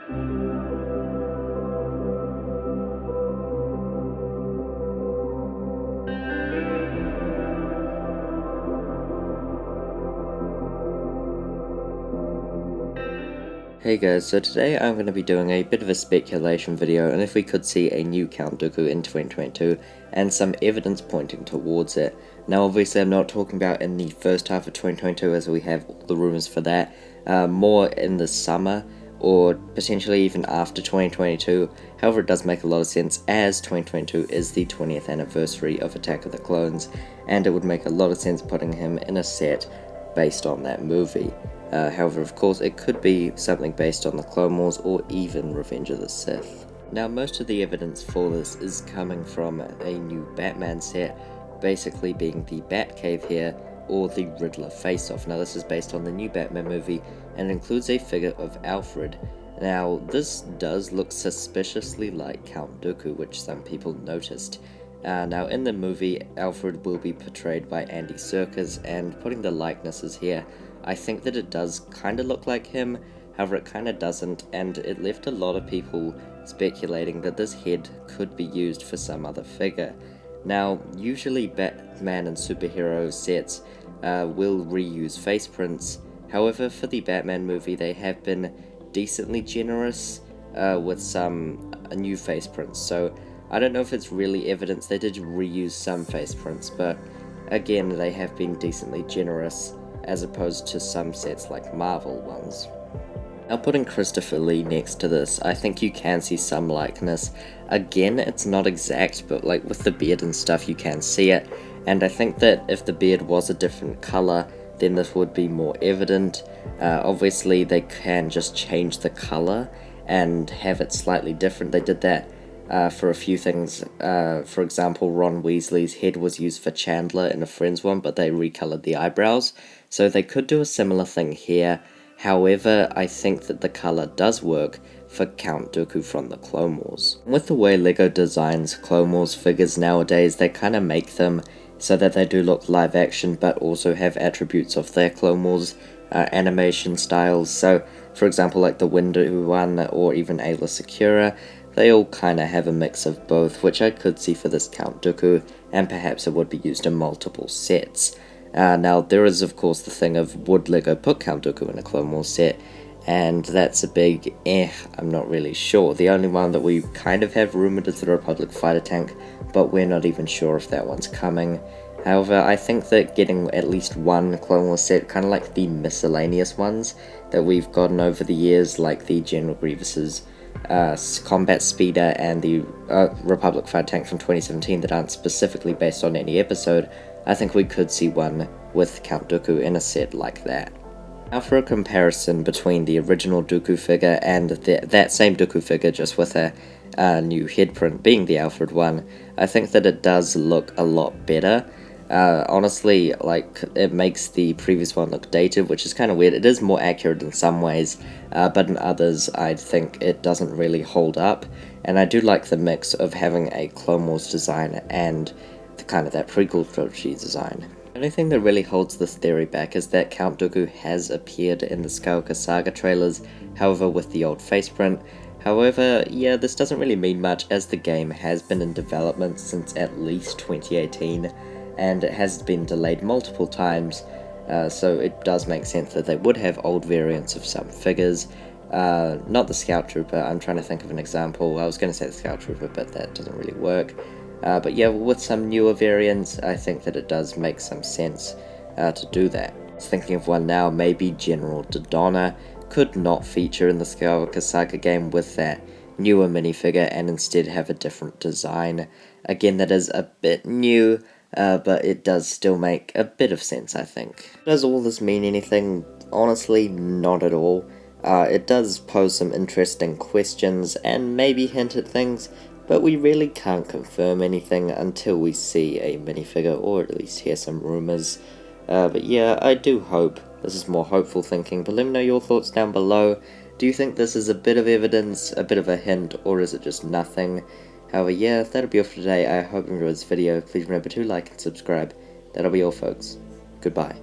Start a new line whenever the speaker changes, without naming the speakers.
Hey guys, so today I'm going to be doing a bit of a speculation video on if we could see a new Count Dooku in 2022 and some evidence pointing towards it. Now obviously I'm not talking about in the first half of 2022 as we have all the rumours for that, more in the summer or potentially even after 2022. However, it does make a lot of sense as 2022 is the 20th anniversary of Attack of the Clones, and it would make a lot of sense putting him in a set based on that movie. However, of course, it could be something based on the Clone Wars or even Revenge of the Sith. Now, most of the evidence for this is coming from a new Batman set, basically being the Batcave here, or the Riddler face-off. Now, this is based on the new Batman movie, and includes a figure of Alfred. Now, this does look suspiciously like Count Dooku, which some people noticed. Now, in the movie, Alfred will be portrayed by Andy Serkis, and putting the likenesses here, I think that it does kind of look like him, however it kind of doesn't, and it left a lot of people speculating that this head could be used for some other figure. Now, usually Batman and superhero sets will reuse face prints, however for the Batman movie they have been decently generous with some new face prints, so I don't know if it's really evidence. They did reuse some face prints, but again they have been decently generous as opposed to some sets like Marvel ones. Now, putting Christopher Lee next to this, I think you can see some likeness. Again, it's not exact, but like with the beard and stuff you can see it, and I think that if the beard was a different colour, then this would be more evident. Obviously they can just change the colour and have it slightly different. They did that for a few things. For example, Ron Weasley's head was used for Chandler in a Friends one, but they recolored the eyebrows. So they could do a similar thing here. However, I think that the color does work for Count Dooku from the Clone Wars. With the way LEGO designs Clone Wars figures nowadays, they kind of make them so that they do look live action, but also have attributes of their Clone Wars animation styles. So, for example, like the Windu one, or even Ayla Secura, they all kind of have a mix of both, which I could see for this Count Dooku, and perhaps it would be used in multiple sets. Now, there is of course the thing of, would LEGO put Count Dooku in a Clone Wars set? And that's a big I'm not really sure. The only one that we kind of have rumoured is the Republic fighter tank, but we're not even sure if that one's coming. However, I think that getting at least one Clone Wars set, kind of like the miscellaneous ones that we've gotten over the years, like the General Grievous's combat speeder and the Republic fighter tank from 2017 that aren't specifically based on any episode, I think we could see one with Count Dooku in a set like that. Now for a comparison between the original Dooku figure and that same Dooku figure just with a new head print being the Alfred one, I think that it does look a lot better. Honestly, like, it makes the previous one look dated, which is kind of weird. It is more accurate in some ways, but in others I think it doesn't really hold up, and I do like the mix of having a Clone Wars design and kind of that prequel trilogy design. The only thing that really holds this theory back is that Count Dooku has appeared in the Skywalker Saga trailers, however with the old face print. However, yeah, this doesn't really mean much as the game has been in development since at least 2018, and it has been delayed multiple times, so it does make sense that they would have old variants of some figures. Not the Scout Trooper, I'm trying to think of an example. I was going to say the Scout Trooper, but that doesn't really work. But yeah, with some newer variants, I think that it does make some sense to do that. I was thinking of one now, maybe General Dodonna could not feature in the Skywalker Saga game with that newer minifigure and instead have a different design. Again, that is a bit new, but it does still make a bit of sense, I think. Does all this mean anything? Honestly, not at all. It does pose some interesting questions and maybe hint at things, but we really can't confirm anything until we see a minifigure or at least hear some rumours. But yeah, I do hope this is more hopeful thinking, but let me know your thoughts down below. Do you think this is a bit of evidence, a bit of a hint, or is it just nothing? However, yeah, that'll be all for today. I hope you enjoyed this video. Please remember to like and subscribe. That'll be all, folks. Goodbye.